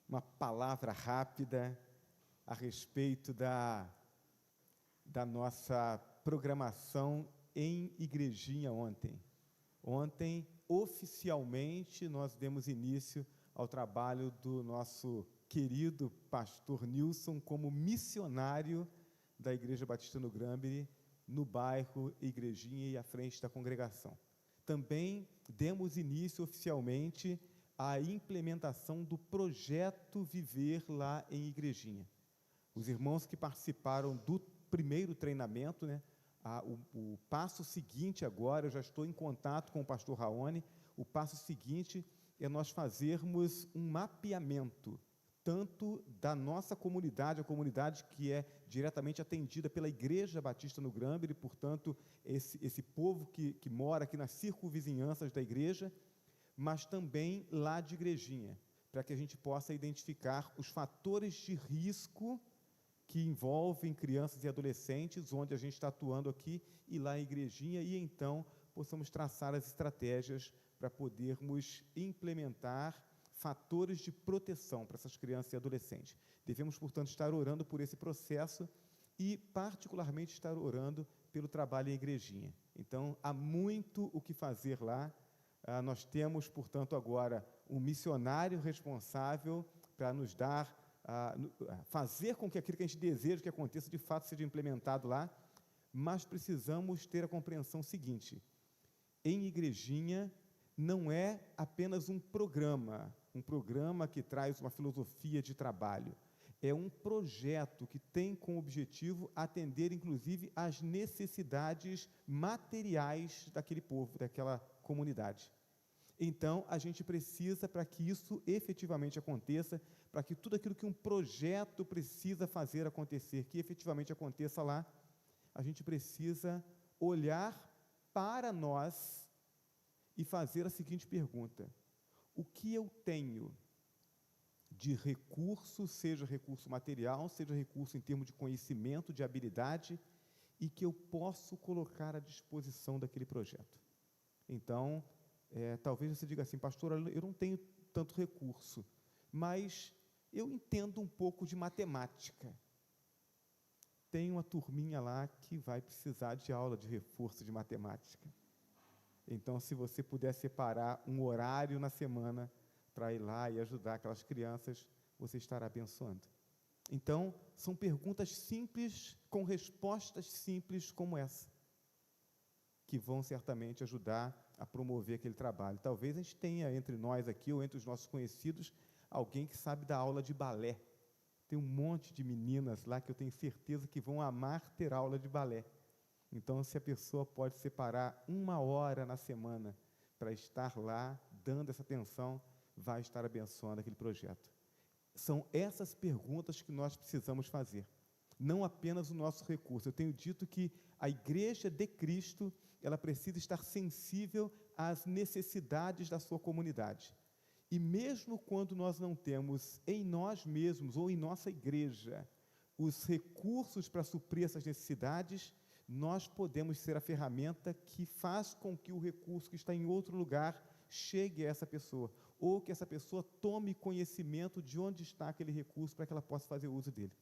uma palavra rápida a respeito da nossa programação em Igrejinha ontem. Ontem, oficialmente, nós demos início ao trabalho do nosso querido pastor Nilson como missionário da Igreja Batista no Granbury, no bairro Igrejinha e à frente da congregação. Também demos início oficialmente à implementação do projeto Viver lá em Igrejinha. Os irmãos que participaram do primeiro treinamento, né, o passo seguinte agora, eu já estou em contato com o pastor Raoni, o passo seguinte é nós fazermos um mapeamento, tanto da nossa comunidade, a comunidade que é diretamente atendida pela Igreja Batista no Granbury, portanto, esse povo que mora aqui nas circunvizinhanças da igreja, mas também lá de Igrejinha, para que a gente possa identificar os fatores de risco que envolvem crianças e adolescentes, onde a gente está atuando aqui e lá em Igrejinha, e então possamos traçar as estratégias para podermos implementar fatores de proteção para essas crianças e adolescentes. Devemos, portanto, estar orando por esse processo e, particularmente, estar orando pelo trabalho em Igrejinha. Então, há muito o que fazer lá. Nós temos, portanto, agora um missionário responsável para nos dar, fazer com que aquilo que a gente deseja que aconteça, de fato, seja implementado lá, mas precisamos ter a compreensão seguinte: em Igrejinha não é apenas um programa que traz uma filosofia de trabalho, é um projeto que tem como objetivo atender, inclusive, às necessidades materiais daquele povo, daquela comunidade. Então, a gente precisa, para que isso efetivamente aconteça, para que tudo aquilo que um projeto precisa fazer acontecer, que efetivamente aconteça lá, a gente precisa olhar para nós e fazer a seguinte pergunta: o que eu tenho de recurso, seja recurso material, seja recurso em termos de conhecimento, de habilidade, e que eu posso colocar à disposição daquele projeto? Então, talvez você diga assim: pastor, eu não tenho tanto recurso, mas eu entendo um pouco de matemática. Tem uma turminha lá que vai precisar de aula de reforço de matemática. Então, se você puder separar um horário na semana para ir lá e ajudar aquelas crianças, você estará abençoando. Então, são perguntas simples, com respostas simples como essa, que vão certamente ajudar a promover aquele trabalho. Talvez a gente tenha entre nós aqui, ou entre os nossos conhecidos, alguém que sabe dar aula de balé. Tem um monte de meninas lá que eu tenho certeza que vão amar ter aula de balé. Então, se a pessoa pode separar 1 hora na semana para estar lá, dando essa atenção, vai estar abençoando aquele projeto. São essas perguntas que nós precisamos fazer, não apenas o nosso recurso. Eu tenho dito que a Igreja de Cristo, ela precisa estar sensível às necessidades da sua comunidade. E mesmo quando nós não temos em nós mesmos ou em nossa igreja os recursos para suprir essas necessidades, nós podemos ser a ferramenta que faz com que o recurso que está em outro lugar chegue a essa pessoa, ou que essa pessoa tome conhecimento de onde está aquele recurso para que ela possa fazer uso dele.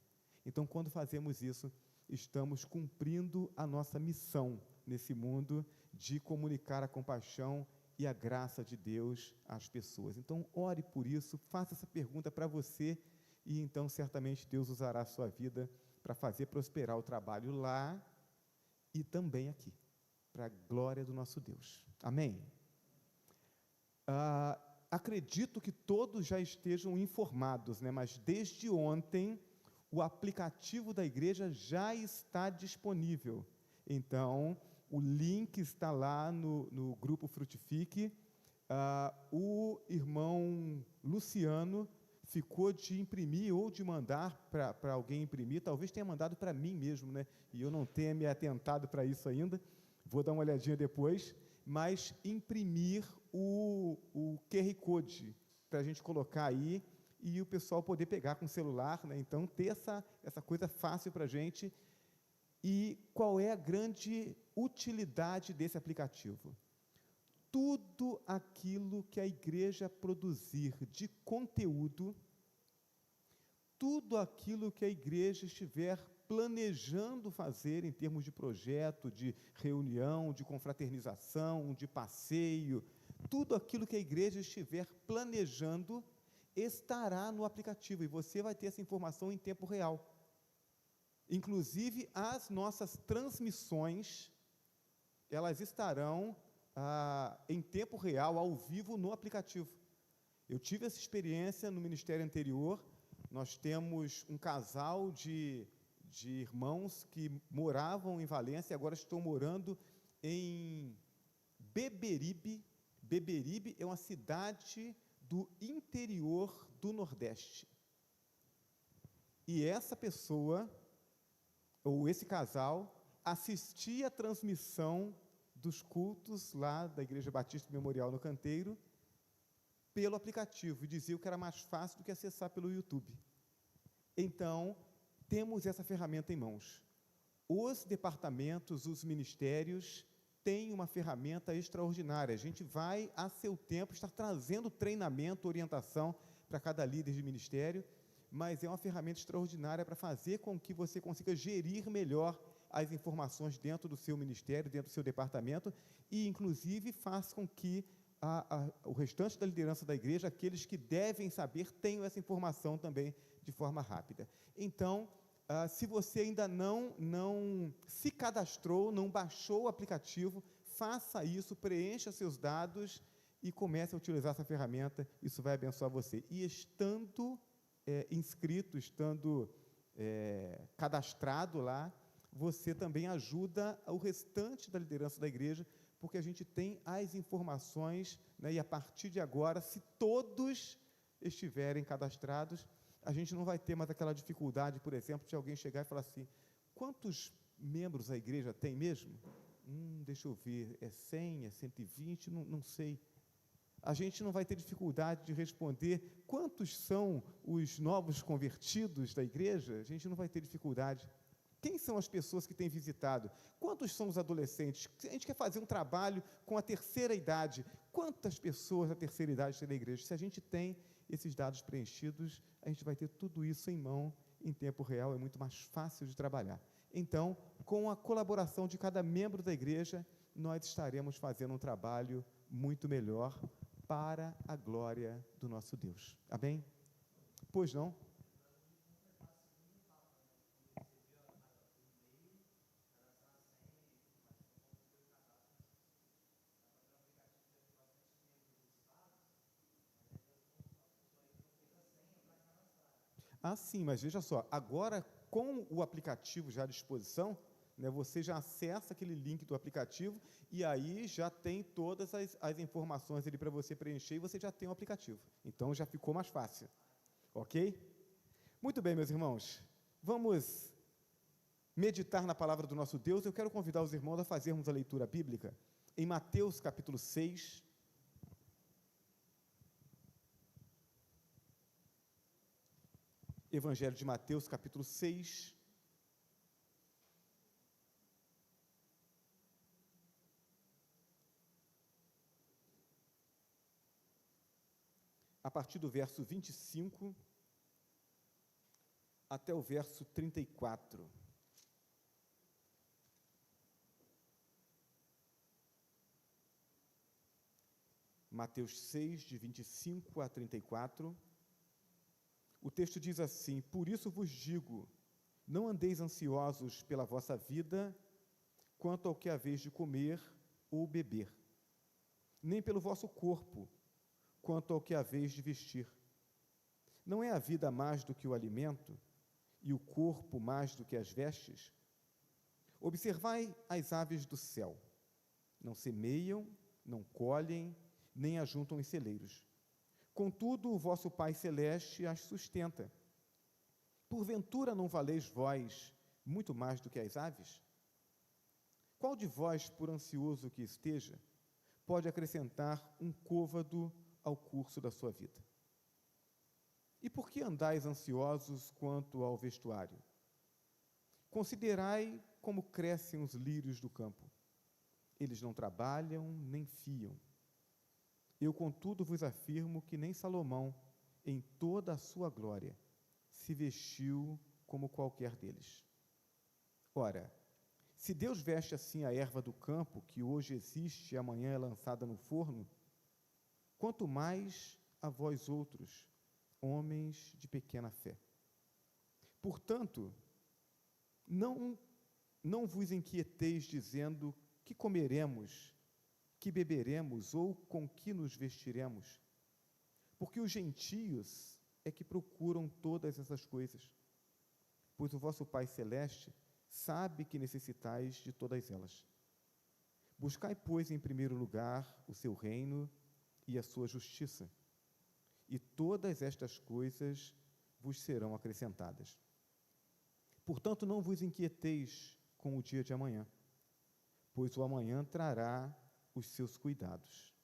Então, quando fazemos isso, estamos cumprindo a nossa missão nesse mundo de comunicar a compaixão e a graça de Deus às pessoas. Então, ore por isso, faça essa pergunta para você, e então certamente Deus usará a sua vida para fazer prosperar o trabalho lá e também aqui, para a glória do nosso Deus. Amém? Acredito que todos já estejam informados, né? Mas desde ontem o aplicativo da igreja já está disponível. Então, o link está lá no grupo Frutifique. O irmão Luciano ficou de imprimir ou de mandar para alguém imprimir, talvez tenha mandado para mim mesmo, né? E eu não tenha me atentado para isso ainda, vou dar uma olhadinha depois, mas imprimir o QR Code, para a gente colocar aí, e o pessoal poder pegar com o celular, né? Então, ter essa coisa fácil para a gente. E qual é a grande utilidade desse aplicativo? Tudo aquilo que a igreja produzir de conteúdo tudo aquilo que a igreja estiver planejando fazer em termos de projeto, de reunião, de confraternização, de passeio, tudo aquilo que a igreja estiver planejando estará no aplicativo e você vai ter essa informação em tempo real. Inclusive, as nossas transmissões, elas estarão em tempo real, ao vivo, no aplicativo. Eu tive essa experiência no ministério anterior. Nós temos um casal de irmãos que moravam em Valência e agora estão morando em Beberibe. Beberibe é uma cidade do interior do Nordeste. E essa pessoa, ou esse casal, assistia a transmissão dos cultos lá da Igreja Batista Memorial no Canteiro pelo aplicativo e dizia que era mais fácil do que acessar pelo YouTube. Então, temos essa ferramenta em mãos. Os departamentos, os ministérios têm uma ferramenta extraordinária. A gente vai, a seu tempo, estar trazendo treinamento, orientação para cada líder de ministério, mas é uma ferramenta extraordinária para fazer com que você consiga gerir melhor as informações dentro do seu ministério, dentro do seu departamento, e, inclusive, faz com que o restante da liderança da igreja, aqueles que devem saber, tenham essa informação também de forma rápida. Então, se você ainda não se cadastrou, não baixou o aplicativo, faça isso, preencha seus dados e comece a utilizar essa ferramenta, isso vai abençoar você. E estando inscrito, estando cadastrado lá, você também ajuda o restante da liderança da igreja, porque a gente tem as informações, né, e a partir de agora, se todos estiverem cadastrados, a gente não vai ter mais aquela dificuldade, por exemplo, de alguém chegar e falar assim, quantos membros a igreja tem mesmo? Deixa eu ver, é 100, é 120, não sei. A gente não vai ter dificuldade de responder quantos são os novos convertidos da igreja, a gente não vai ter dificuldade. Quem são as pessoas que têm visitado? Quantos são os adolescentes? A gente quer fazer um trabalho com a terceira idade. Quantas pessoas da terceira idade tem na igreja? Se a gente tem esses dados preenchidos, a gente vai ter tudo isso em mão, em tempo real, é muito mais fácil de trabalhar. Então, com a colaboração de cada membro da igreja, nós estaremos fazendo um trabalho muito melhor para a glória do nosso Deus. Amém? Pois não? Sim, mas veja só, agora com o aplicativo já à disposição, né, você já acessa aquele link do aplicativo e aí já tem todas as informações ali para você preencher e você já tem o aplicativo. Então, já ficou mais fácil. Ok? Muito bem, meus irmãos. Vamos meditar na palavra do nosso Deus. Eu quero convidar os irmãos a fazermos a leitura bíblica em Mateus capítulo 6, Evangelho de Mateus, capítulo 6, a partir do verso 25 até o verso 34. Mateus 6, de 25 a 34. O texto diz assim: por isso vos digo, não andeis ansiosos pela vossa vida, quanto ao que haveis de comer ou beber, nem pelo vosso corpo, quanto ao que haveis de vestir. Não é a vida mais do que o alimento, e o corpo mais do que as vestes? Observai as aves do céu, não semeiam, não colhem, nem ajuntam em celeiros. Contudo, o vosso Pai Celeste as sustenta. Porventura não valeis vós muito mais do que as aves? Qual de vós, por ansioso que esteja, pode acrescentar um côvado ao curso da sua vida? E por que andais ansiosos quanto ao vestuário? Considerai como crescem os lírios do campo. Eles não trabalham nem fiam. Eu, contudo, vos afirmo que nem Salomão, em toda a sua glória, se vestiu como qualquer deles. Ora, se Deus veste assim a erva do campo, que hoje existe e amanhã é lançada no forno, quanto mais a vós outros, homens de pequena fé. Portanto, não vos inquieteis dizendo que comeremos, que beberemos ou com que nos vestiremos, porque os gentios é que procuram todas essas coisas, pois o vosso Pai Celeste sabe que necessitais de todas elas. Buscai, pois, em primeiro lugar o seu reino e a sua justiça, e todas estas coisas vos serão acrescentadas. Portanto, não vos inquieteis com o dia de amanhã, pois o amanhã trará os seus cuidados.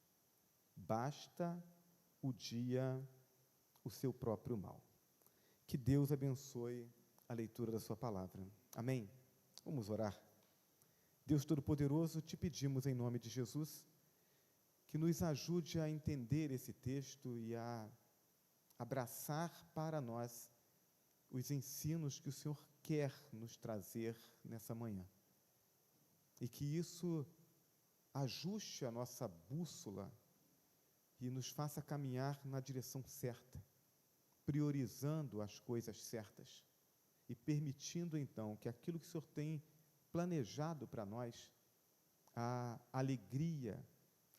Basta o dia o seu próprio mal. Que Deus abençoe a leitura da sua palavra. Amém? Vamos orar. Deus Todo-Poderoso, te pedimos em nome de Jesus que nos ajude a entender esse texto e a abraçar para nós os ensinos que o Senhor quer nos trazer nessa manhã. E que isso ajuste a nossa bússola e nos faça caminhar na direção certa, priorizando as coisas certas e permitindo, então, que aquilo que o Senhor tem planejado para nós, a alegria,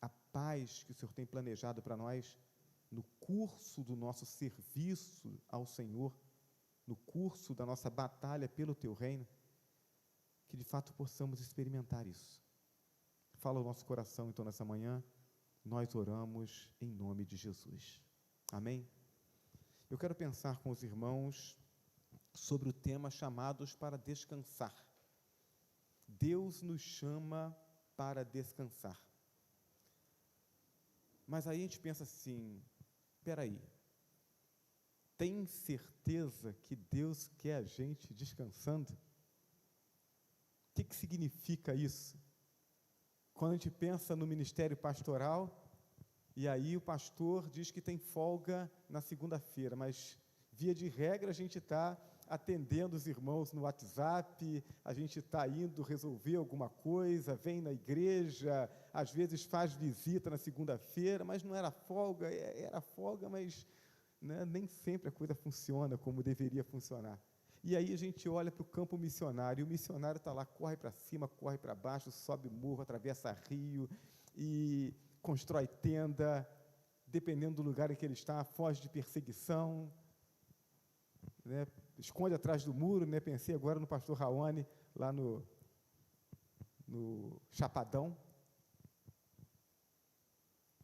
a paz que o Senhor tem planejado para nós, no curso do nosso serviço ao Senhor, no curso da nossa batalha pelo Teu reino, que de fato possamos experimentar isso. Fala o nosso coração, então, nessa manhã, nós oramos em nome de Jesus. Amém? Eu quero pensar com os irmãos sobre o tema chamados para descansar. Deus nos chama para descansar. Mas aí a gente pensa assim, espera aí, tem certeza que Deus quer a gente descansando? O que significa isso? Quando a gente pensa no ministério pastoral, e aí o pastor diz que tem folga na segunda-feira, mas via de regra a gente está atendendo os irmãos no WhatsApp, a gente está indo resolver alguma coisa, vem na igreja, às vezes faz visita na segunda-feira, mas não era folga, mas né, nem sempre a coisa funciona como deveria funcionar. E aí a gente olha para o campo missionário, e o missionário está lá, corre para cima, corre para baixo, sobe morro, atravessa rio, e constrói tenda, dependendo do lugar em que ele está, foge de perseguição, né, esconde atrás do muro, né, pensei agora no pastor Raoni, lá no Chapadão.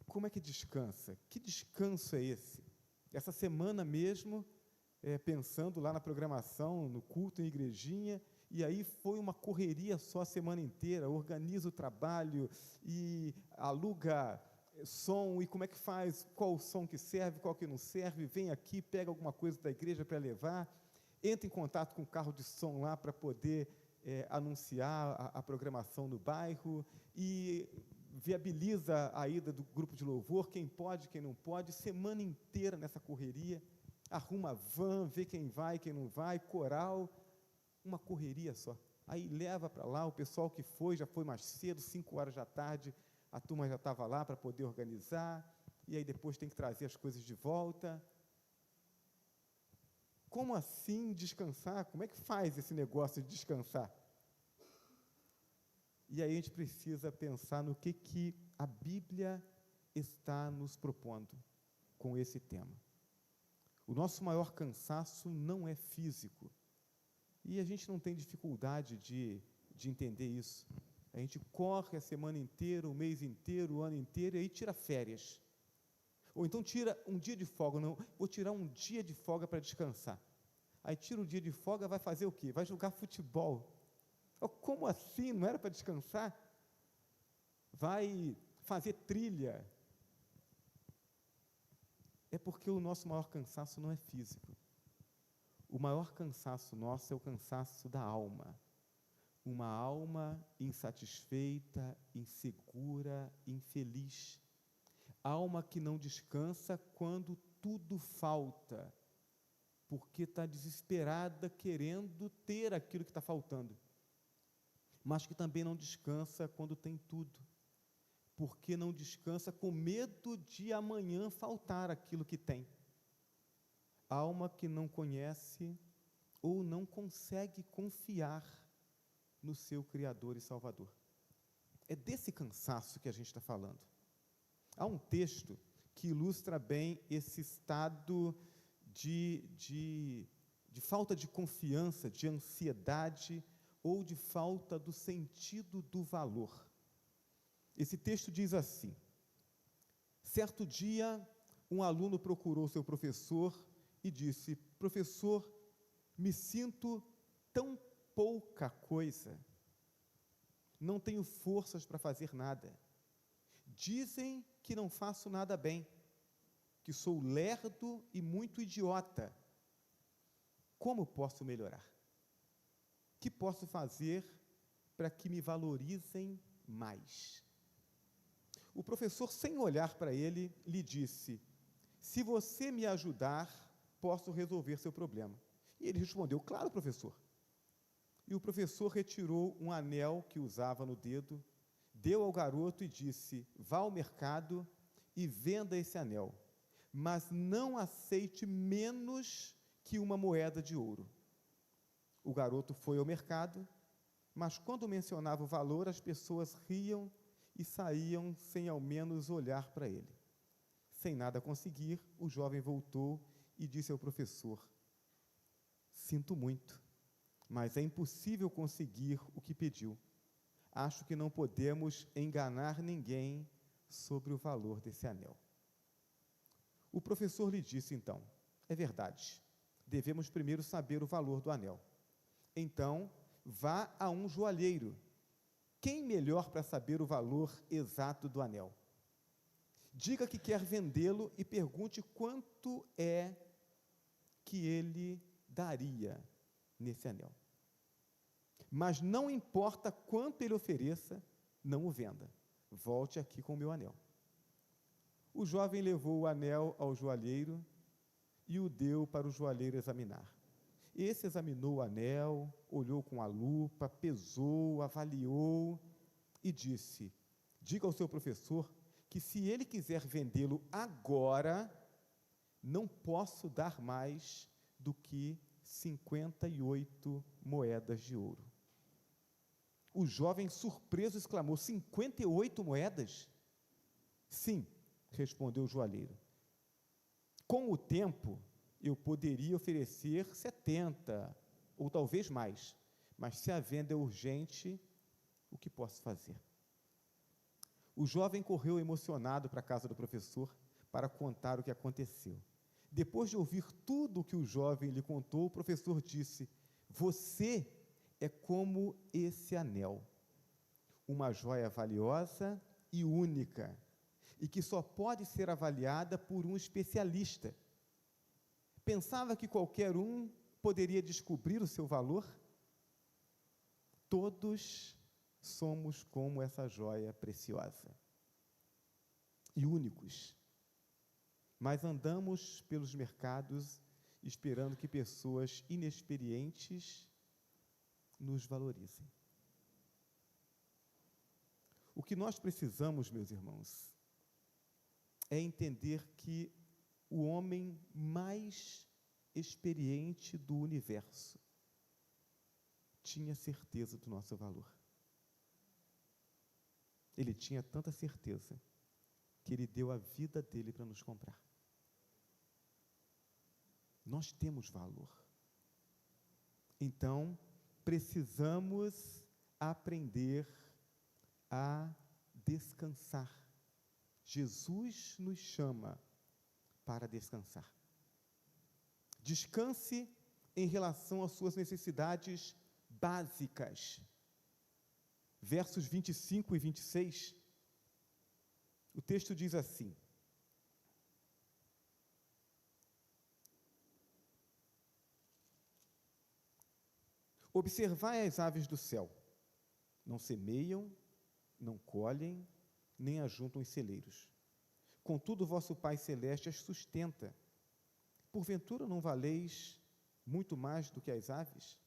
Como é que descansa? Que descanso é esse? Essa semana mesmo, pensando lá na programação, no culto em igrejinha, e aí foi uma correria só a semana inteira, organiza o trabalho e aluga som, e como é que faz, qual o som que serve, qual que não serve, vem aqui, pega alguma coisa da igreja para levar, entra em contato com o carro de som lá para poder anunciar a programação no bairro, e viabiliza a ida do grupo de louvor, quem pode, quem não pode, semana inteira nessa correria, arruma van, vê quem vai, quem não vai, coral, uma correria só. Aí leva para lá, o pessoal que foi, já foi mais cedo, 5 horas da tarde, a turma já estava lá para poder organizar, e aí depois tem que trazer as coisas de volta. Como assim descansar? Como é que faz esse negócio de descansar? E aí a gente precisa pensar no que a Bíblia está nos propondo com esse tema. O nosso maior cansaço não é físico. E a gente não tem dificuldade de entender isso. A gente corre a semana inteira, o mês inteiro, o ano inteiro, e aí tira férias. Ou então tira um dia de folga. Não, vou tirar um dia de folga para descansar. Aí tira o dia de folga, vai fazer o quê? Vai jogar futebol. Como assim? Não era para descansar? Vai fazer trilha. É porque o nosso maior cansaço não é físico. O maior cansaço nosso é o cansaço da alma. Uma alma insatisfeita, insegura, infeliz. Alma que não descansa quando tudo falta. porque está desesperada querendo ter aquilo que está faltando, mas que também não descansa quando tem tudo, porque não descansa com medo de amanhã faltar aquilo que tem. Alma que não conhece ou não consegue confiar no seu Criador e Salvador. É desse cansaço que a gente está falando. Há um texto que ilustra bem esse estado de falta de confiança, de ansiedade ou de falta do sentido do valor. Esse texto diz assim: certo dia, um aluno procurou seu professor e disse: professor, me sinto tão pouca coisa, não tenho forças para fazer nada. Dizem que não faço nada bem, que sou lerdo e muito idiota. Como posso melhorar? Que posso fazer para que me valorizem mais? O professor, sem olhar para ele, lhe disse: se você me ajudar, posso resolver seu problema. E ele respondeu: claro, professor. E o professor retirou um anel que usava no dedo, deu ao garoto e disse: vá ao mercado e venda esse anel, mas não aceite menos que uma moeda de ouro. O garoto foi ao mercado, mas quando mencionava o valor, as pessoas riam e saíam sem ao menos olhar para ele. Sem nada conseguir, o jovem voltou e disse ao professor: sinto muito, mas é impossível conseguir o que pediu. Acho que não podemos enganar ninguém sobre o valor desse anel. O professor lhe disse então: é verdade, devemos primeiro saber o valor do anel. Então, vá a um joalheiro. Quem melhor para saber o valor exato do anel? Diga que quer vendê-lo e pergunte quanto é que ele daria nesse anel. Mas não importa quanto ele ofereça, não o venda. Volte aqui com o meu anel. O jovem levou o anel ao joalheiro e o deu para o joalheiro examinar. Esse examinou o anel, olhou com a lupa, pesou, avaliou e disse: diga ao seu professor que se ele quiser vendê-lo agora, não posso dar mais do que 58 moedas de ouro. O jovem, surpreso, exclamou: 58 moedas? Sim, respondeu o joalheiro. Com o tempo, eu poderia oferecer 70, ou talvez mais, mas se a venda é urgente, o que posso fazer? O jovem correu emocionado para a casa do professor para contar o que aconteceu. Depois de ouvir tudo o que o jovem lhe contou, o professor disse: você é como esse anel, uma joia valiosa e única, e que só pode ser avaliada por um especialista. Pensava que qualquer um poderia descobrir o seu valor? Todos somos como essa joia preciosa e únicos, mas andamos pelos mercados esperando que pessoas inexperientes nos valorizem. O que nós precisamos, meus irmãos, é entender que o homem mais experiente do universo tinha certeza do nosso valor. Ele tinha tanta certeza que ele deu a vida dele para nos comprar. Nós temos valor. Então, precisamos aprender a descansar. Jesus nos chama para descansar. Descanse em relação às suas necessidades básicas. Versos 25 e 26, o texto diz assim: observai as aves do céu, não semeiam, não colhem, nem ajuntam em celeiros. Contudo, vosso Pai Celeste as sustenta. Porventura não valeis muito mais do que as aves?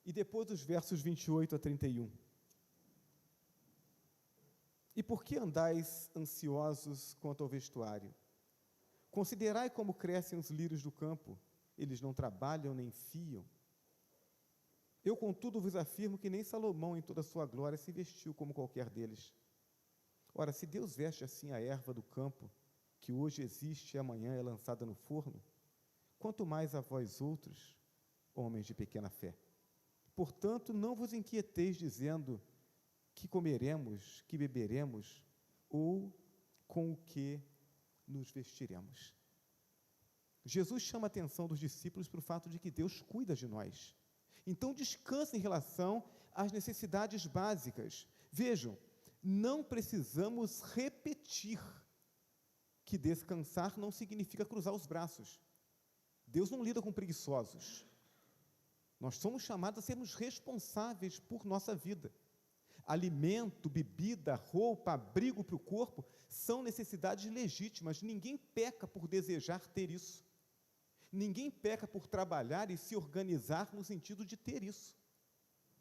E depois dos versos 28 a 31. E por que andais ansiosos quanto ao vestuário? Considerai como crescem os lírios do campo, eles não trabalham nem fiam. Eu, contudo, vos afirmo que nem Salomão, em toda a sua glória, se vestiu como qualquer deles. Ora, se Deus veste assim a erva do campo, que hoje existe e amanhã é lançada no forno, quanto mais a vós outros, homens de pequena fé. Portanto, não vos inquieteis dizendo que comeremos, que beberemos, ou com o que nos vestiremos. Jesus chama a atenção dos discípulos para o fato de que Deus cuida de nós. Então, descansa em relação às necessidades básicas. Vejam, não precisamos repetir que descansar não significa cruzar os braços. Deus não lida com preguiçosos. Nós somos chamados a sermos responsáveis por nossa vida. Alimento, bebida, roupa, abrigo para o corpo são necessidades legítimas. Ninguém peca por desejar ter isso. Ninguém peca por trabalhar e se organizar no sentido de ter isso.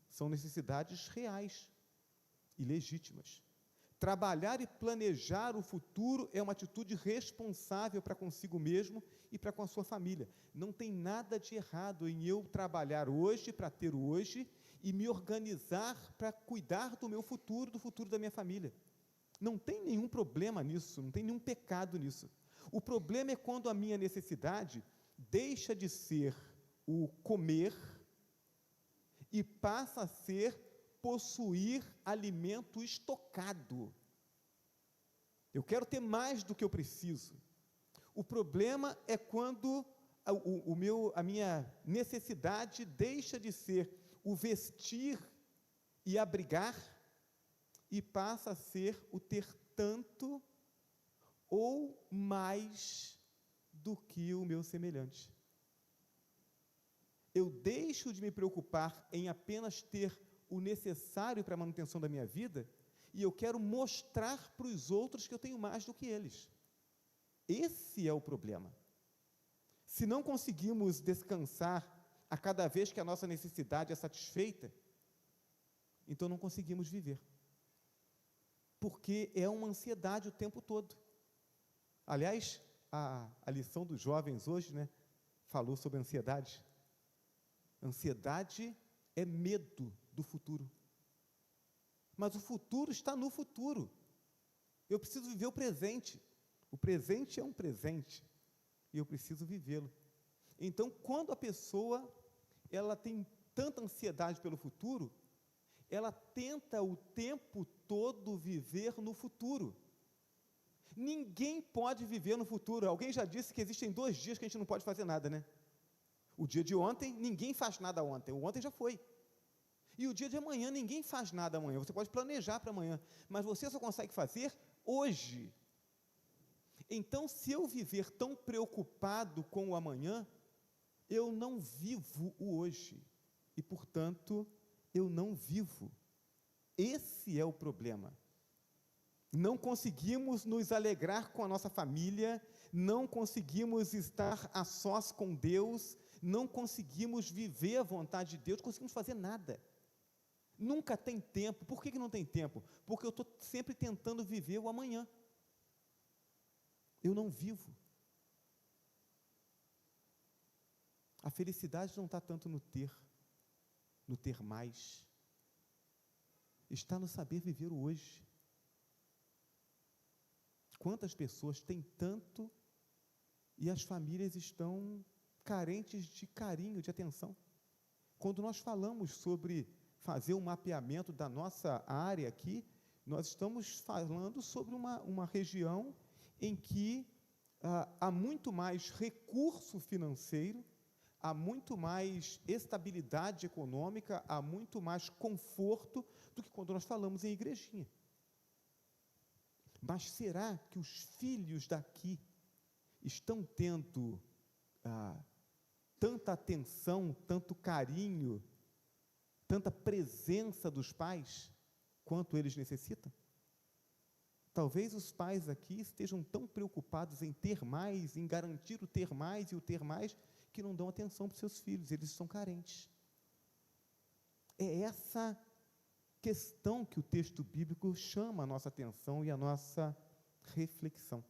São necessidades reais e legítimas. Trabalhar e planejar o futuro é uma atitude responsável para consigo mesmo e para com a sua família. Não tem nada de errado em eu trabalhar hoje para ter hoje e me organizar para cuidar do meu futuro, do futuro da minha família. Não tem nenhum problema nisso, não tem nenhum pecado nisso. O problema é quando a minha necessidade deixa de ser o comer e passa a ser possuir alimento estocado. Eu quero ter mais do que eu preciso. O problema é quando a minha necessidade deixa de ser o vestir e abrigar e passa a ser o ter tanto ou mais do que o meu semelhante. Eu deixo de me preocupar em apenas ter o necessário para a manutenção da minha vida e eu quero mostrar para os outros que eu tenho mais do que eles. Esse é o problema. Se não conseguimos descansar a cada vez que a nossa necessidade é satisfeita, então não conseguimos viver. Porque é uma ansiedade o tempo todo. Aliás, a lição dos jovens hoje, falou sobre ansiedade. Ansiedade é medo do futuro. Mas o futuro está no futuro. Eu preciso viver o presente. O presente é um presente e eu preciso vivê-lo. Então, quando a pessoa ela tem tanta ansiedade pelo futuro, ela tenta o tempo todo viver no futuro. Ninguém pode viver no futuro. Alguém já disse que existem 2 dias que a gente não pode fazer nada, né? O dia de ontem, ninguém faz nada ontem. O ontem já foi. E o dia de amanhã, ninguém faz nada amanhã. Você pode planejar para amanhã, mas você só consegue fazer hoje. Então, se eu viver tão preocupado com o amanhã, eu não vivo o hoje. E, portanto, eu não vivo. Esse é o problema. Não conseguimos nos alegrar com a nossa família, não conseguimos estar a sós com Deus, não conseguimos viver a vontade de Deus, não conseguimos fazer nada. Nunca tem tempo. Por que não tem tempo? Porque eu estou sempre tentando viver o amanhã. Eu não vivo. A felicidade não está tanto no ter mais. Está no saber viver o hoje. Quantas pessoas têm tanto e as famílias estão carentes de carinho, de atenção? Quando nós falamos sobre fazer um mapeamento da nossa área aqui, nós estamos falando sobre uma região em que há muito mais recurso financeiro, há muito mais estabilidade econômica, há muito mais conforto do que quando nós falamos em igrejinha. Mas será que os filhos daqui estão tendo tanta atenção, tanto carinho, tanta presença dos pais, quanto eles necessitam? Talvez os pais aqui estejam tão preocupados em ter mais, em garantir o ter mais e o ter mais, que não dão atenção para os seus filhos, eles são carentes. É essa questão que o texto bíblico chama a nossa atenção e a nossa reflexão.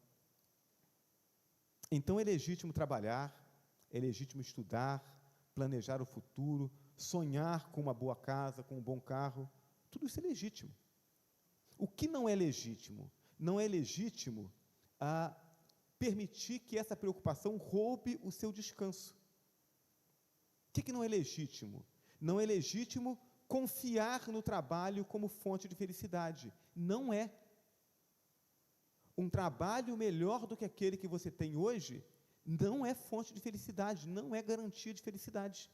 Então é legítimo trabalhar, é legítimo estudar, planejar o futuro, sonhar com uma boa casa, com um bom carro, tudo isso é legítimo. O que não é legítimo? Não é legítimo permitir que essa preocupação roube o seu descanso. O que não é legítimo? Não é legítimo confiar no trabalho como fonte de felicidade. Não é. Um trabalho melhor do que aquele que você tem hoje não é fonte de felicidade, não é garantia de felicidade.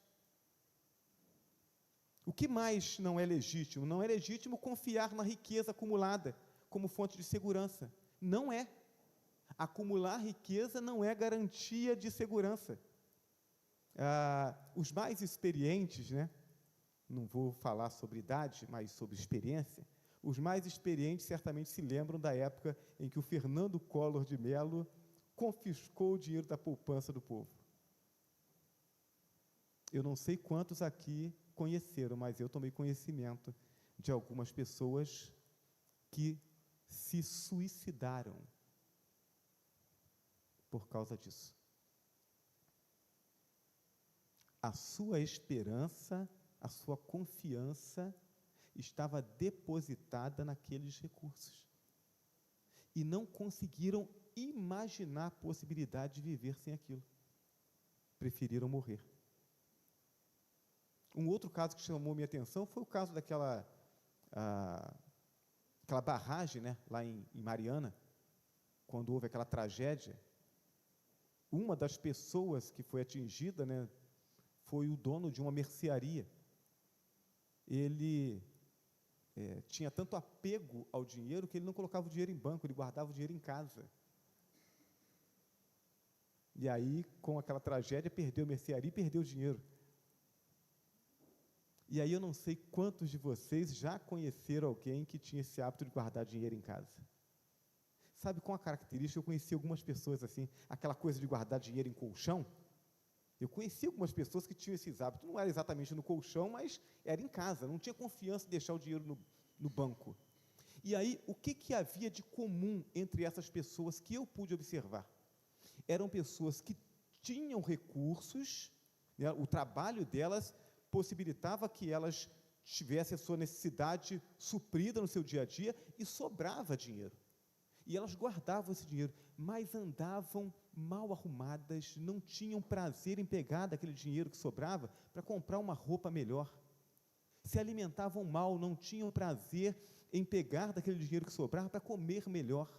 O que mais não é legítimo? Não é legítimo confiar na riqueza acumulada como fonte de segurança. Não é. Acumular riqueza não é garantia de segurança. Os mais experientes, né? Não vou falar sobre idade, mas sobre experiência. Os mais experientes certamente se lembram da época em que o Fernando Collor de Mello confiscou o dinheiro da poupança do povo. Eu não sei quantos aqui conheceram, mas eu tomei conhecimento de algumas pessoas que se suicidaram por causa disso. A sua esperança, a sua confiança estava depositada naqueles recursos. E não conseguiram imaginar a possibilidade de viver sem aquilo. Preferiram morrer. Um outro caso que chamou minha atenção foi o caso daquela barragem, né, lá em Mariana, quando houve aquela tragédia. Uma das pessoas que foi atingida, né, foi o dono de uma mercearia. Ele tinha tanto apego ao dinheiro que ele não colocava o dinheiro em banco, ele guardava o dinheiro em casa. E aí, com aquela tragédia, perdeu a mercearia e perdeu o dinheiro. E aí eu não sei quantos de vocês já conheceram alguém que tinha esse hábito de guardar dinheiro em casa. Sabe, com a característica, eu conheci algumas pessoas assim, aquela coisa de guardar dinheiro em colchão. Eu conheci algumas pessoas que tinham esses hábitos, não era exatamente no colchão, mas era em casa, não tinha confiança de deixar o dinheiro no banco. E aí, o que havia de comum entre essas pessoas que eu pude observar? Eram pessoas que tinham recursos, né, o trabalho delas possibilitava que elas tivessem a sua necessidade suprida no seu dia a dia e sobrava dinheiro. E elas guardavam esse dinheiro, mas andavam mal arrumadas, não tinham prazer em pegar daquele dinheiro que sobrava para comprar uma roupa melhor. Se alimentavam mal, não tinham prazer em pegar daquele dinheiro que sobrava para comer melhor.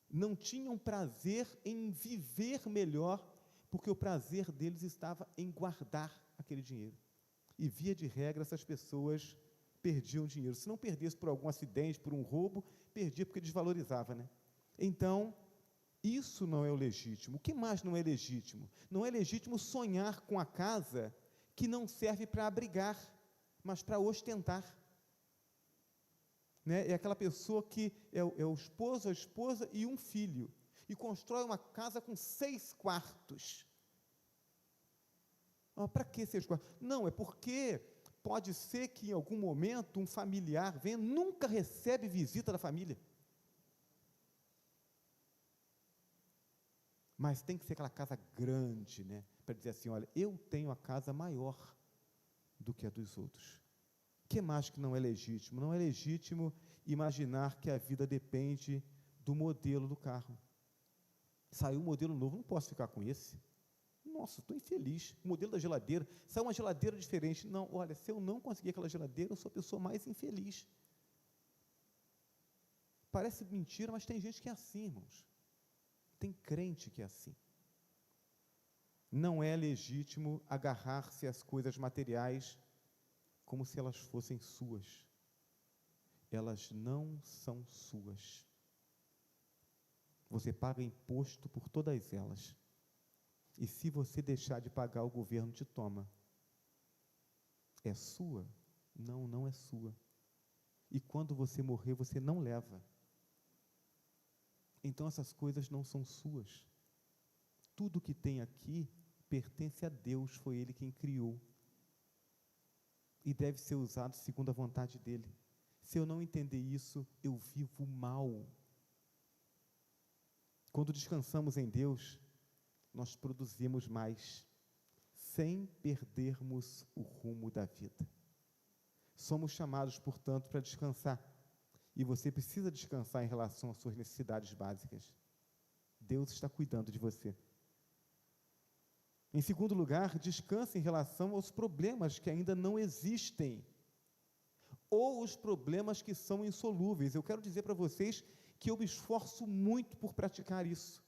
Não tinham prazer em viver melhor, porque o prazer deles estava em guardar aquele dinheiro. E, via de regra, essas pessoas perdiam dinheiro. Se não perdesse por algum acidente, por um roubo, perdia porque desvalorizava, né? Então, isso não é o legítimo. O que mais não é legítimo? Não é legítimo sonhar com a casa que não serve para abrigar, mas para ostentar. Né? É aquela pessoa que é o esposo, a esposa e um filho, e constrói uma casa com 6 quartos. Para que 6 quartos? Não, é porque pode ser que em algum momento um familiar venha, nunca recebe visita da família. Mas tem que ser aquela casa grande, né? Para dizer assim, olha, eu tenho a casa maior do que a dos outros. O que mais que não é legítimo? Não é legítimo imaginar que a vida depende do modelo do carro. Saiu um modelo novo, não posso ficar com esse. Nossa, estou infeliz. O modelo da geladeira, saiu uma geladeira diferente. Não, olha, se eu não conseguir aquela geladeira, eu sou a pessoa mais infeliz. Parece mentira, mas tem gente que é assim, irmãos. Tem crente que é assim. Não é legítimo agarrar-se às coisas materiais como se elas fossem suas. Elas não são suas. Você paga imposto por todas elas. E se você deixar de pagar, o governo te toma. É sua? Não, não é sua. E quando você morrer, você não leva. então essas coisas não são suas. Tudo que tem aqui pertence a Deus, foi Ele quem criou. E deve ser usado segundo a vontade dEle. Se eu não entender isso, eu vivo mal. Quando descansamos em Deus, nós produzimos mais, sem perdermos o rumo da vida. Somos chamados, portanto, para descansar. E você precisa descansar em relação às suas necessidades básicas. Deus está cuidando de você. Em segundo lugar, descanse em relação aos problemas que ainda não existem, ou os problemas que são insolúveis. Eu quero dizer para vocês que eu me esforço muito por praticar isso.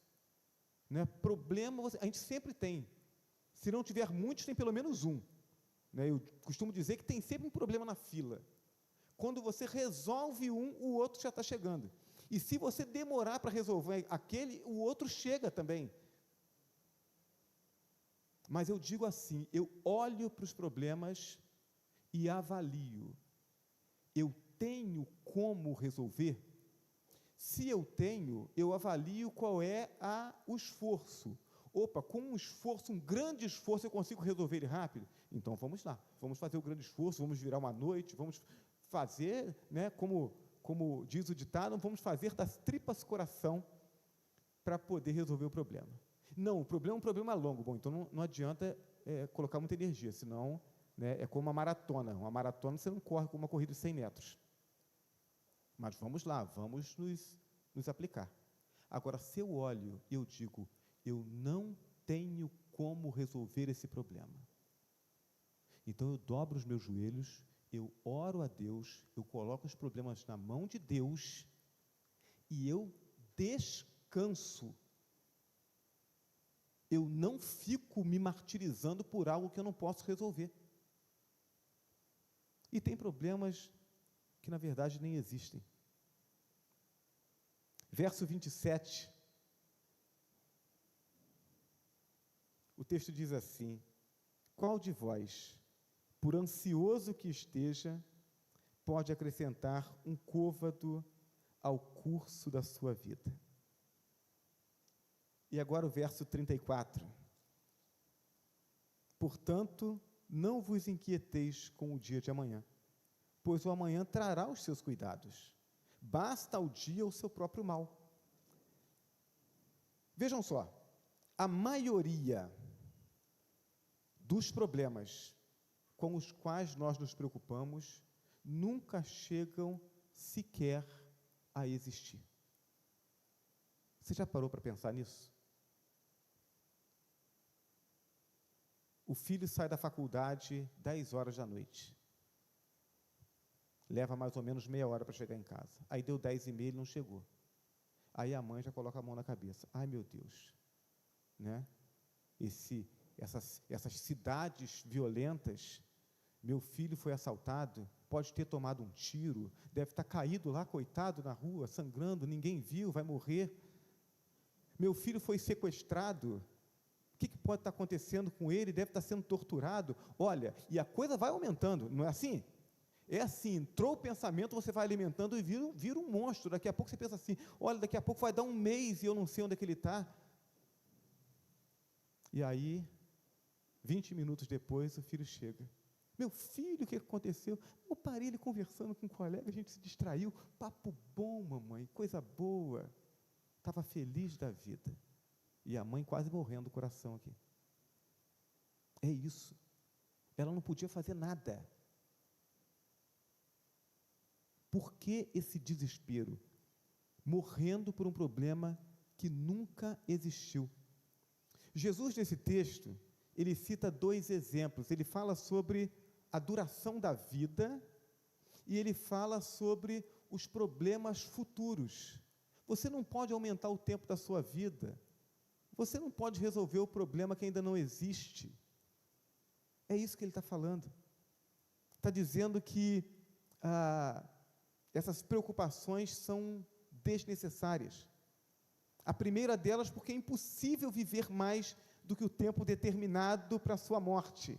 Né? Problema, a gente sempre tem. Se não tiver muitos, tem pelo menos um. Né? Eu costumo dizer que tem sempre um problema na fila. Quando você resolve um, o outro já está chegando. E se você demorar para resolver aquele, o outro chega também. Mas eu digo assim, eu olho para os problemas e avalio. Eu tenho como resolver? Se eu tenho, eu avalio qual é o esforço. Opa, com um esforço, um grande esforço, eu consigo resolver ele rápido? Então vamos lá, vamos fazer o grande esforço, vamos virar uma noite, vamos fazer, né, como diz o ditado, vamos fazer das tripas coração para poder resolver o problema. Não, o problema é um problema longo. Bom, então não adianta colocar muita energia, senão, né, é como uma maratona. Uma maratona você não corre com uma corrida de 100 metros. Mas vamos lá, vamos nos aplicar. Agora, se eu olho e eu digo, eu não tenho como resolver esse problema. Então eu dobro os meus joelhos, eu oro a Deus, eu coloco os problemas na mão de Deus e eu descanso. Eu não fico me martirizando por algo que eu não posso resolver. E tem problemas que, na verdade, nem existem. Verso 27, o texto diz assim: qual de vós, por ansioso que esteja, pode acrescentar um côvado ao curso da sua vida? E agora o verso 34. Portanto, não vos inquieteis com o dia de amanhã, pois o amanhã trará os seus cuidados. Basta ao dia o seu próprio mal. Vejam só, a maioria dos problemas com os quais nós nos preocupamos nunca chegam sequer a existir. Você já parou para pensar nisso? O filho sai da faculdade 10 horas da noite. Leva mais ou menos meia hora para chegar em casa. Aí deu 10h30 e ele não chegou. Aí a mãe já coloca a mão na cabeça. Ai, meu Deus. Né? Essas cidades violentas, meu filho foi assaltado, pode ter tomado um tiro, deve estar caído lá, coitado, na rua, sangrando, ninguém viu, vai morrer. Meu filho foi sequestrado, o que pode estar acontecendo com ele? Deve estar sendo torturado. Olha, e a coisa vai aumentando, não é assim? É assim, entrou o pensamento, você vai alimentando e vira um monstro. Daqui a pouco você pensa assim, olha, daqui a pouco vai dar um mês e eu não sei onde é que ele está. E aí, 20 minutos depois, o filho chega. Meu filho, o que aconteceu? Eu parei ele conversando com um colega, a gente se distraiu. Papo bom, mamãe, coisa boa. Estava feliz da vida. E a mãe quase morrendo do coração aqui. É isso. Ela não podia fazer nada. Por que esse desespero? Morrendo por um problema que nunca existiu. Jesus, nesse texto, ele cita 2 exemplos. Ele fala sobre a duração da vida e ele fala sobre os problemas futuros. Você não pode aumentar o tempo da sua vida. Você não pode resolver o problema que ainda não existe. É isso que ele está falando. Está dizendo que essas preocupações são desnecessárias. A primeira delas, porque é impossível viver mais do que o tempo determinado para a sua morte.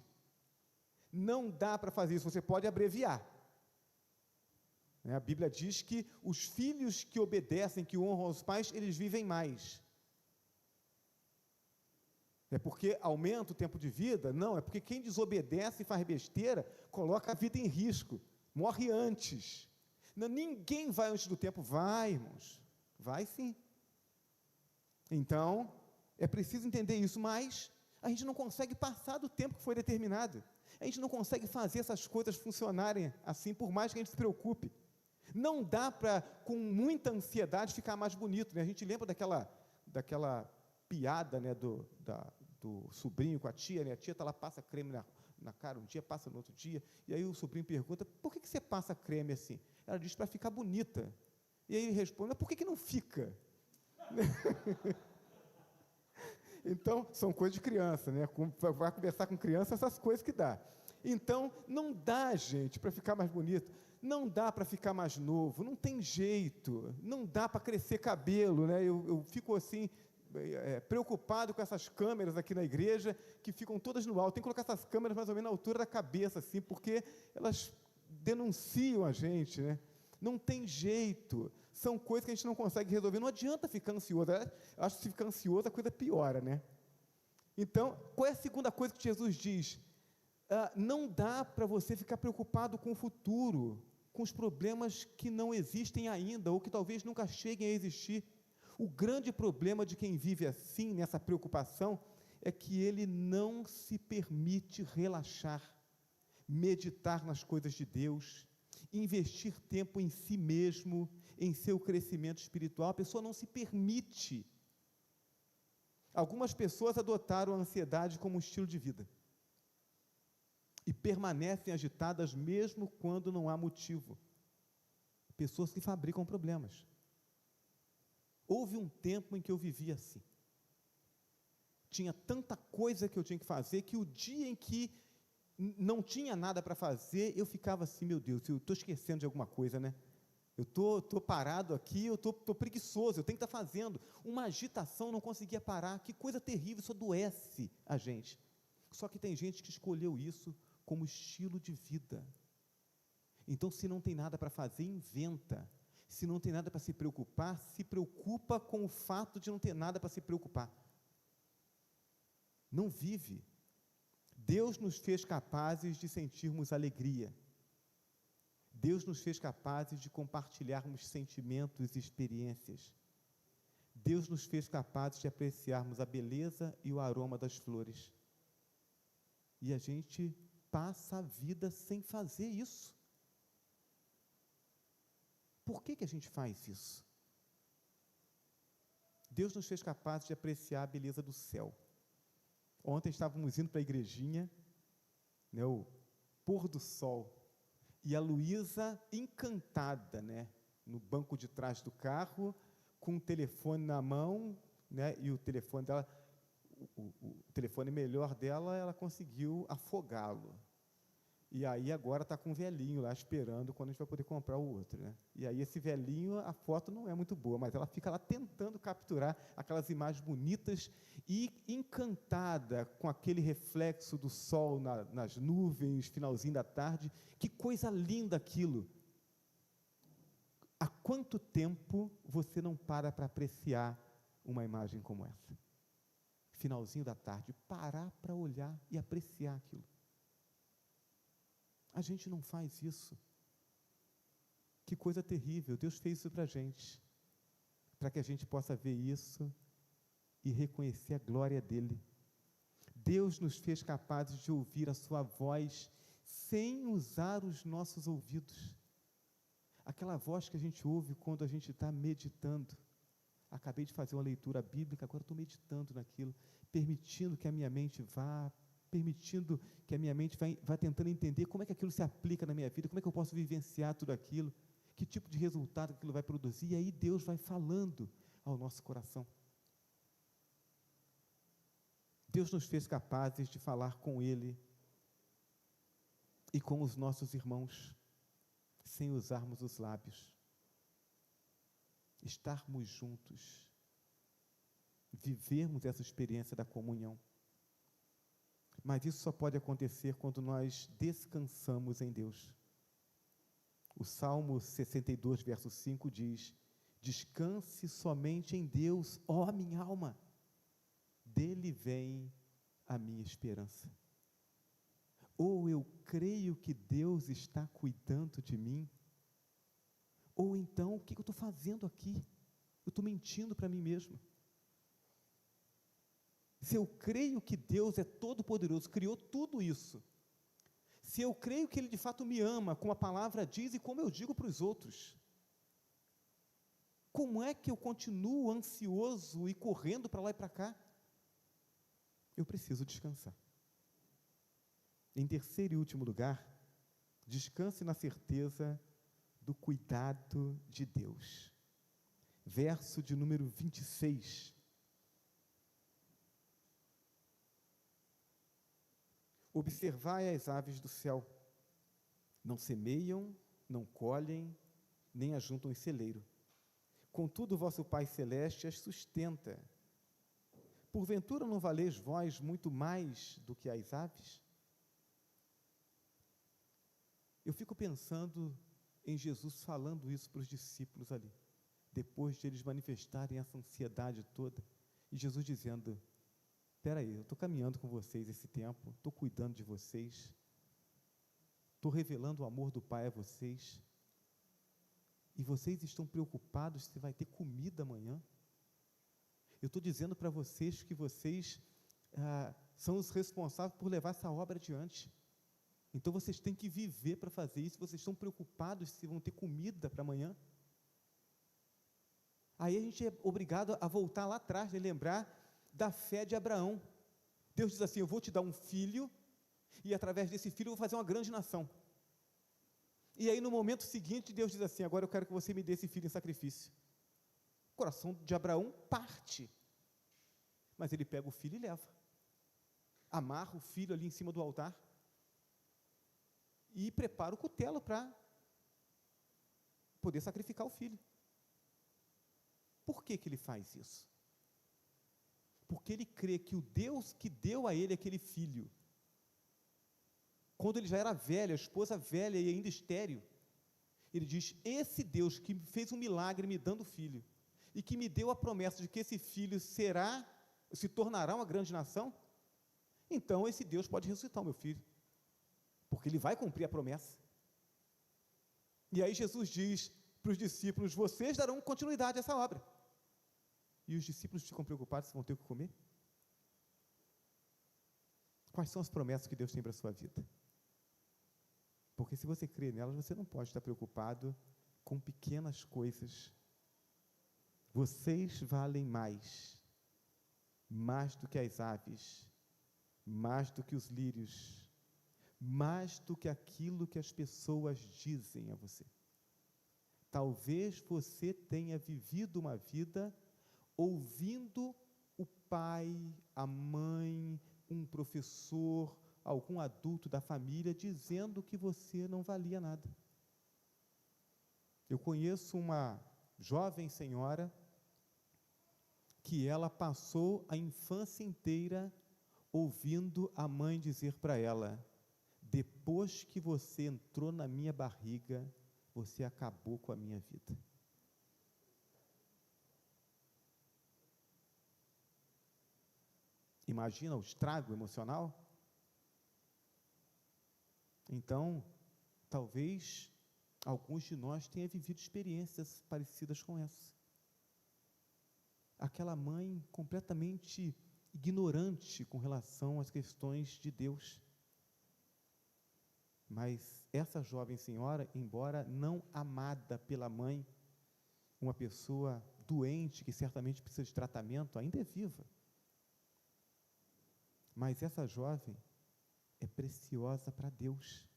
Não dá para fazer isso, você pode abreviar. A Bíblia diz que os filhos que obedecem, que honram os pais, eles vivem mais. É porque aumenta o tempo de vida? Não, é porque quem desobedece e faz besteira, coloca a vida em risco, morre antes. Não, ninguém vai antes do tempo. Vai, irmãos, vai sim. Então, é preciso entender isso, mas a gente não consegue passar do tempo que foi determinado. A gente não consegue fazer essas coisas funcionarem assim, por mais que a gente se preocupe. Não dá para, com muita ansiedade, ficar mais bonito, né? A gente lembra daquela piada, né, do sobrinho com a tia, né? A tia está lá, passa creme na cara um dia, passa no outro dia, e aí o sobrinho pergunta, por que você passa creme assim? Ela diz, para ficar bonita. E aí ele responde, mas por que não fica? Então, são coisas de criança, né? Vai conversar com criança, essas coisas que dá. Então, não dá, gente, para ficar mais bonito, não dá para ficar mais novo, não tem jeito, não dá para crescer cabelo, né? Eu fico assim, preocupado com essas câmeras aqui na igreja, que ficam todas no alto. Tem que colocar essas câmeras mais ou menos na altura da cabeça, assim, porque elas denunciam a gente, né? Não tem jeito, são coisas que a gente não consegue resolver, não adianta ficar ansioso. Acho que se ficar ansioso a coisa piora, né? Então, qual é a segunda coisa que Jesus diz? Não dá para você ficar preocupado com o futuro, com os problemas que não existem ainda, ou que talvez nunca cheguem a existir. O grande problema de quem vive assim, nessa preocupação, é que ele não se permite relaxar, meditar nas coisas de Deus, investir tempo em si mesmo, em seu crescimento espiritual. A pessoa não se permite. Algumas pessoas adotaram a ansiedade como um estilo de vida e permanecem agitadas mesmo quando não há motivo. Pessoas que fabricam problemas. Houve um tempo em que eu vivia assim. Tinha tanta coisa que eu tinha que fazer, que o dia em que não tinha nada para fazer, eu ficava assim, meu Deus, eu estou esquecendo de alguma coisa, né? Eu estou parado aqui, eu estou preguiçoso, eu tenho que estar fazendo. Uma agitação, não conseguia parar, que coisa terrível, isso adoece a gente. Só que tem gente que escolheu isso como estilo de vida. Então, se não tem nada para fazer, inventa. Se não tem nada para se preocupar, se preocupa com o fato de não ter nada para se preocupar. Não vive. Deus nos fez capazes de sentirmos alegria. Deus nos fez capazes de compartilharmos sentimentos e experiências. Deus nos fez capazes de apreciarmos a beleza e o aroma das flores. E a gente passa a vida sem fazer isso. Por que a gente faz isso? Deus nos fez capazes de apreciar a beleza do céu. Ontem estávamos indo para a igrejinha, né, o pôr do sol, e a Luísa encantada, né, no banco de trás do carro, com o telefone na mão, né, e o telefone dela, o telefone melhor dela, ela conseguiu afogá-lo. E aí agora está com um velhinho lá esperando quando a gente vai poder comprar o outro, né? E aí esse velhinho, a foto não é muito boa, mas ela fica lá tentando capturar aquelas imagens bonitas e encantada com aquele reflexo do sol nas nuvens, finalzinho da tarde. Que coisa linda aquilo! Há quanto tempo você não para apreciar uma imagem como essa? Finalzinho da tarde, parar para olhar e apreciar aquilo. A gente não faz isso. Que coisa terrível. Deus fez isso para a gente, para que a gente possa ver isso e reconhecer a glória dEle. Deus nos fez capazes de ouvir a sua voz sem usar os nossos ouvidos. Aquela voz que a gente ouve quando a gente está meditando. Acabei de fazer uma leitura bíblica, agora estou meditando naquilo, permitindo que a minha mente vá, permitindo que a minha mente vá tentando entender como é que aquilo se aplica na minha vida, como é que eu posso vivenciar tudo aquilo, que tipo de resultado aquilo vai produzir, e aí Deus vai falando ao nosso coração. Deus nos fez capazes de falar com Ele e com os nossos irmãos, sem usarmos os lábios. Estarmos juntos, vivermos essa experiência da comunhão. Mas isso só pode acontecer quando nós descansamos em Deus. O Salmo 62, verso 5 diz: descanse somente em Deus, ó minha alma, dele vem a minha esperança. Ou eu creio que Deus está cuidando de mim, ou então, o que eu estou fazendo aqui? Eu estou mentindo para mim mesmo. Se eu creio que Deus é todo-poderoso, criou tudo isso, se eu creio que Ele de fato me ama, como a palavra diz e como eu digo para os outros, como é que eu continuo ansioso e correndo para lá e para cá? Eu preciso descansar. Em terceiro e último lugar, descanse na certeza do cuidado de Deus. Verso de número 26. Observai as aves do céu, não semeiam, não colhem, nem ajuntam em celeiro. Contudo, vosso Pai Celeste as sustenta. Porventura não valeis vós muito mais do que as aves? Eu fico pensando em Jesus falando isso para os discípulos ali, depois de eles manifestarem essa ansiedade toda, e Jesus dizendo: espera aí, eu estou caminhando com vocês esse tempo, estou cuidando de vocês, estou revelando o amor do Pai a vocês, e vocês estão preocupados se vai ter comida amanhã? Eu estou dizendo para vocês que vocês são os responsáveis por levar essa obra adiante, então vocês têm que viver para fazer isso. Vocês estão preocupados se vão ter comida para amanhã? Aí a gente é obrigado a voltar lá atrás, e lembrar da fé de Abraão. Deus diz assim: eu vou te dar um filho, e através desse filho eu vou fazer uma grande nação. E aí no momento seguinte Deus diz assim: agora eu quero que você me dê esse filho em sacrifício. O coração de Abraão parte, mas ele pega o filho e leva, amarra o filho ali em cima do altar, e prepara o cutelo para poder sacrificar o filho. Por que ele faz isso? Porque ele crê que o Deus que deu a ele aquele filho, quando ele já era velho, a esposa velha e ainda estéril, ele diz: esse Deus que fez um milagre me dando filho, e que me deu a promessa de que esse filho se tornará uma grande nação, então esse Deus pode ressuscitar o meu filho, porque ele vai cumprir a promessa. E aí Jesus diz para os discípulos: vocês darão continuidade a essa obra. E os discípulos ficam preocupados se vão ter o que comer? Quais são as promessas que Deus tem para a sua vida? Porque se você crê nelas, você não pode estar preocupado com pequenas coisas. Vocês valem mais do que as aves, mais do que os lírios, mais do que aquilo que as pessoas dizem a você. Talvez você tenha vivido uma vida ouvindo o pai, a mãe, um professor, algum adulto da família dizendo que você não valia nada. Eu conheço uma jovem senhora que ela passou a infância inteira ouvindo a mãe dizer para ela: depois que você entrou na minha barriga, você acabou com a minha vida. Imagina o estrago emocional? Então, talvez alguns de nós tenham vivido experiências parecidas com essa. Aquela mãe completamente ignorante com relação às questões de Deus. Mas essa jovem senhora, embora não amada pela mãe, uma pessoa doente que certamente precisa de tratamento, ainda é viva. Mas essa jovem é preciosa para Deus.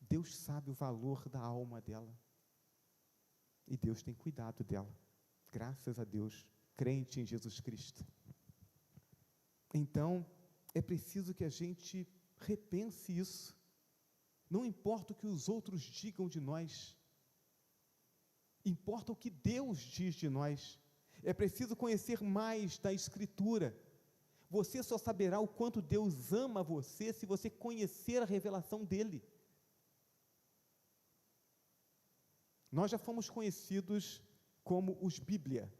Deus sabe o valor da alma dela. E Deus tem cuidado dela. Graças a Deus, crente em Jesus Cristo. Então, é preciso que a gente repense isso. Não importa o que os outros digam de nós, importa o que Deus diz de nós. É preciso conhecer mais da Escritura. Você só saberá o quanto Deus ama você se você conhecer a revelação dEle. Nós já fomos conhecidos como os Bíblia.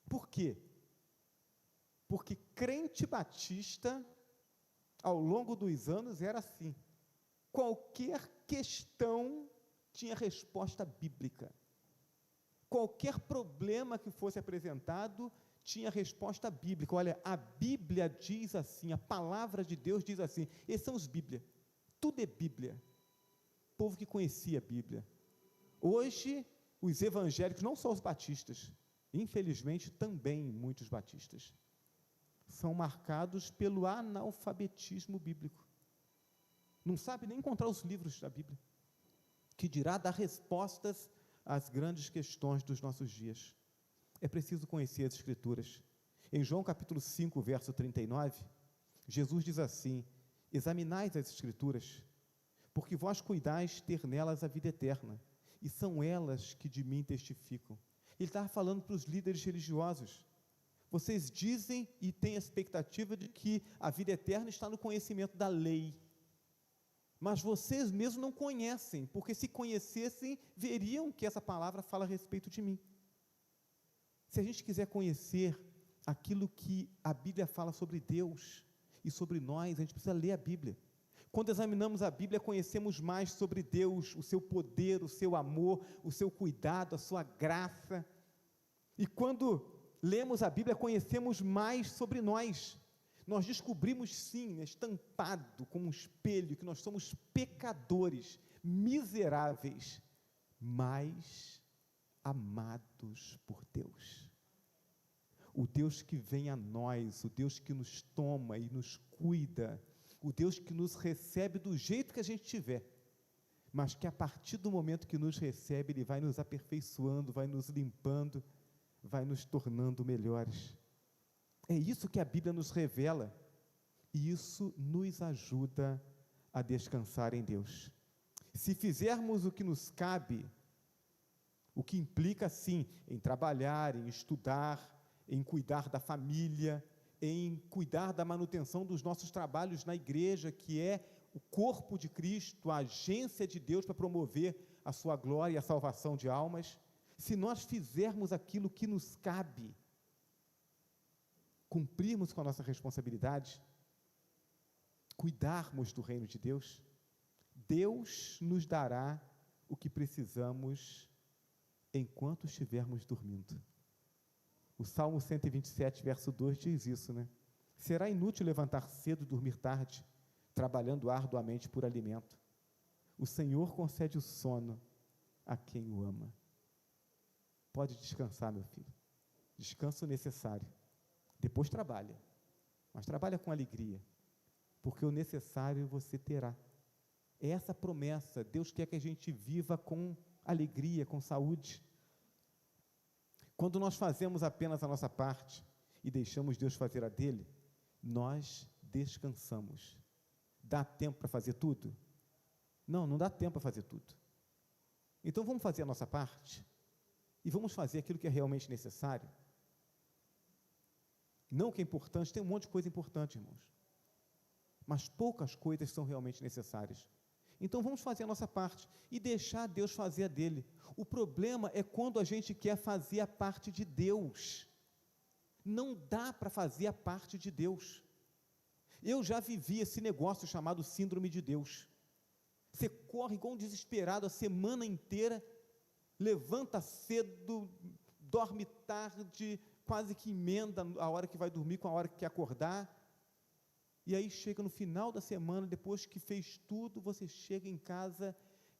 Por quê? Porque crente batista, ao longo dos anos, era assim. Qualquer questão tinha resposta bíblica. Qualquer problema que fosse apresentado tinha resposta bíblica. Olha, a Bíblia diz assim, a palavra de Deus diz assim. Esses são os Bíblia. Tudo é Bíblia. Povo que conhecia a Bíblia. Hoje, os evangélicos, não só os batistas, infelizmente também muitos batistas, são marcados pelo analfabetismo bíblico. Não sabe nem encontrar os livros da Bíblia, que dirá dar respostas às grandes questões dos nossos dias. É preciso conhecer as Escrituras. Em João capítulo 5, verso 39, Jesus diz assim: examinais as Escrituras, porque vós cuidais ter nelas a vida eterna, e são elas que de mim testificam. Ele estava falando para os líderes religiosos: vocês dizem e têm a expectativa de que a vida eterna está no conhecimento da lei, mas vocês mesmos não conhecem, porque se conhecessem, veriam que essa palavra fala a respeito de mim. Se a gente quiser conhecer aquilo que a Bíblia fala sobre Deus e sobre nós, a gente precisa ler a Bíblia. Quando examinamos a Bíblia, conhecemos mais sobre Deus, o seu poder, o seu amor, o seu cuidado, a sua graça. E quando lemos a Bíblia, conhecemos mais sobre nós. Nós descobrimos, sim, estampado como um espelho, que nós somos pecadores, miseráveis, mas amados por Deus. O Deus que vem a nós, o Deus que nos toma e nos cuida, o Deus que nos recebe do jeito que a gente tiver, mas que a partir do momento que nos recebe, Ele vai nos aperfeiçoando, vai nos limpando, vai nos tornando melhores. É isso que a Bíblia nos revela, e isso nos ajuda a descansar em Deus. Se fizermos o que nos cabe, o que implica, sim, em trabalhar, em estudar, em cuidar da família, em cuidar da manutenção dos nossos trabalhos na igreja, que é o corpo de Cristo, a agência de Deus para promover a sua glória e a salvação de almas. Se nós fizermos aquilo que nos cabe, cumprirmos com a nossa responsabilidade, cuidarmos do reino de Deus, Deus nos dará o que precisamos enquanto estivermos dormindo. O Salmo 127, verso 2 diz isso, né? Será inútil levantar cedo e dormir tarde, trabalhando arduamente por alimento. O Senhor concede o sono a quem o ama. Pode descansar, meu filho. Descanso necessário. Depois trabalha, mas trabalha com alegria, porque o necessário você terá. É essa promessa. Deus quer que a gente viva com alegria, com saúde. Quando nós fazemos apenas a nossa parte e deixamos Deus fazer a dele, nós descansamos. Dá tempo para fazer tudo? Não, não dá tempo para fazer tudo. Então vamos fazer a nossa parte e vamos fazer aquilo que é realmente necessário. Não que é importante, tem um monte de coisa importante, irmãos, mas poucas coisas são realmente necessárias. Então vamos fazer a nossa parte e deixar Deus fazer a dele. O problema é quando a gente quer fazer a parte de Deus. Não dá para fazer a parte de Deus. Eu já vivi esse negócio chamado síndrome de Deus. Você corre igual um desesperado a semana inteira, levanta cedo, dorme tarde, quase que emenda a hora que vai dormir com a hora que quer acordar, e aí chega no final da semana, depois que fez tudo, você chega em casa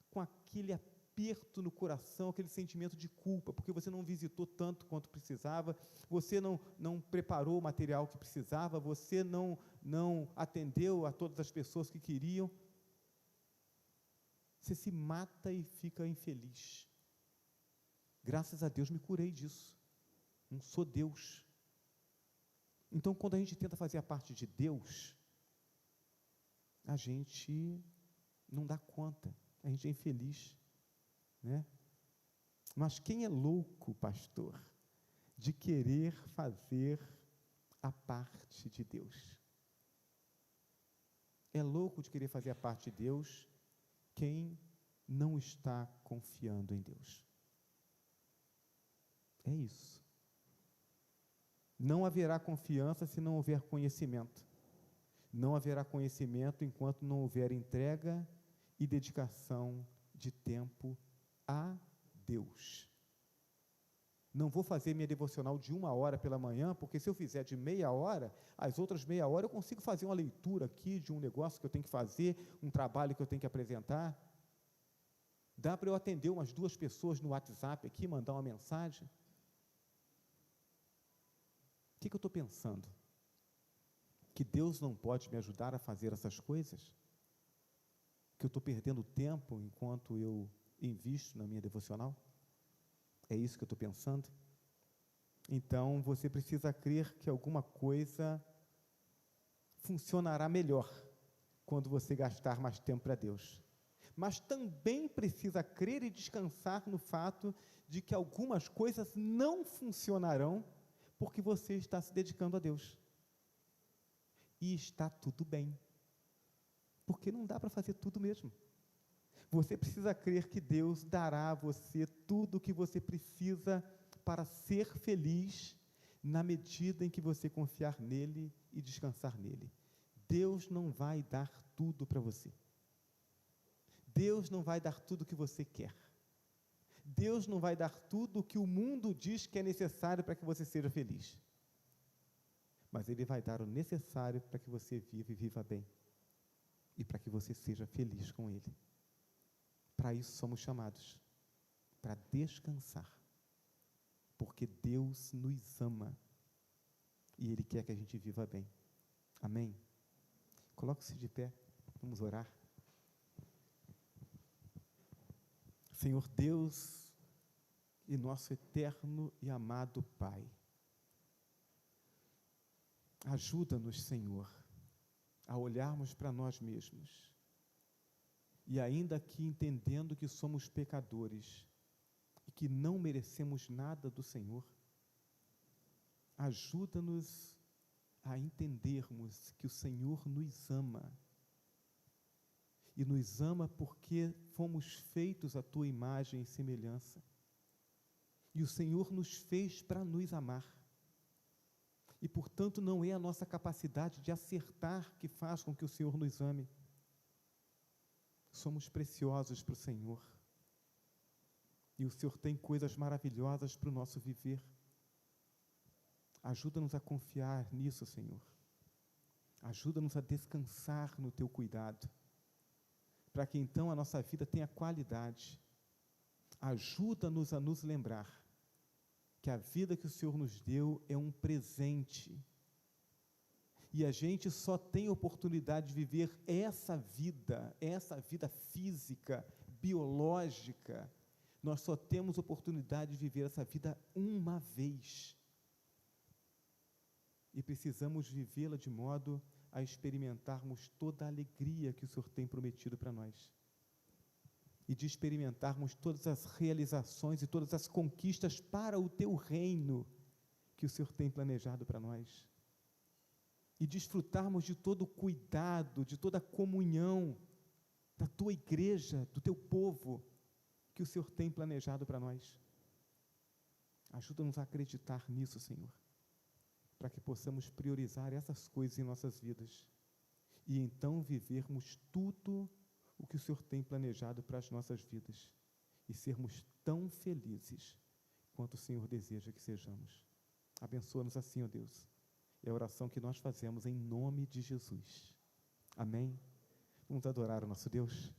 com aquele aperto no coração, aquele sentimento de culpa, porque você não visitou tanto quanto precisava, você não preparou o material que precisava, você não atendeu a todas as pessoas que queriam. Você se mata e fica infeliz. Graças a Deus me curei disso. Não sou Deus. Então, quando a gente tenta fazer a parte de Deus, a gente não dá conta, a gente é infeliz, né? Mas quem é louco, pastor, de querer fazer a parte de Deus? É louco de querer fazer a parte de Deus quem não está confiando em Deus. É isso. Não haverá confiança se não houver conhecimento. Não haverá conhecimento enquanto não houver entrega e dedicação de tempo a Deus. Não vou fazer minha devocional de 1 hora pela manhã, porque se eu fizer de meia hora, as outras meia hora eu consigo fazer uma leitura aqui de um negócio que eu tenho que fazer, um trabalho que eu tenho que apresentar. Dá para eu atender umas 2 pessoas no WhatsApp aqui, mandar uma mensagem. O que eu estou pensando? Que Deus não pode me ajudar a fazer essas coisas? Que eu estou perdendo tempo enquanto eu invisto na minha devocional? É isso que eu estou pensando? Então, você precisa crer que alguma coisa funcionará melhor quando você gastar mais tempo para Deus. Mas também precisa crer e descansar no fato de que algumas coisas não funcionarão porque você está se dedicando a Deus. E está tudo bem, porque não dá para fazer tudo mesmo. Você precisa crer que Deus dará a você tudo o que você precisa para ser feliz, na medida em que você confiar nele e descansar nele. Deus não vai dar tudo para você. Deus não vai dar tudo o que você quer. Deus não vai dar tudo o que o mundo diz que é necessário para que você seja feliz. Mas Ele vai dar o necessário para que você viva e viva bem. E para que você seja feliz com Ele. Para isso somos chamados, para descansar, porque Deus nos ama e Ele quer que a gente viva bem. Amém? Coloque-se de pé, vamos orar. Senhor Deus e nosso eterno e amado Pai, ajuda-nos, Senhor, a olharmos para nós mesmos, e ainda que entendendo que somos pecadores e que não merecemos nada do Senhor, ajuda-nos a entendermos que o Senhor nos ama, e nos ama porque fomos feitos à Tua imagem e semelhança, e o Senhor nos fez para nos amar, e portanto não é a nossa capacidade de acertar que faz com que o Senhor nos ame. Somos preciosos para o Senhor, e o Senhor tem coisas maravilhosas para o nosso viver. Ajuda-nos a confiar nisso, Senhor. Ajuda-nos a descansar no Teu cuidado, para que então a nossa vida tenha qualidade. Ajuda-nos a nos lembrar que a vida que o Senhor nos deu é um presente, e a gente só tem oportunidade de viver essa vida física, biológica, nós só temos oportunidade de viver essa vida uma vez, e precisamos vivê-la de modo a experimentarmos toda a alegria que o Senhor tem prometido para nós, e de experimentarmos todas as realizações e todas as conquistas para o Teu reino que o Senhor tem planejado para nós, e desfrutarmos de todo o cuidado, de toda a comunhão da Tua igreja, do Teu povo, que o Senhor tem planejado para nós. Ajuda-nos a acreditar nisso, Senhor, para que possamos priorizar essas coisas em nossas vidas, e então vivermos tudo o que o Senhor tem planejado para as nossas vidas, e sermos tão felizes quanto o Senhor deseja que sejamos. Abençoa-nos assim, ó Deus. É a oração que nós fazemos em nome de Jesus. Amém? Vamos adorar o nosso Deus.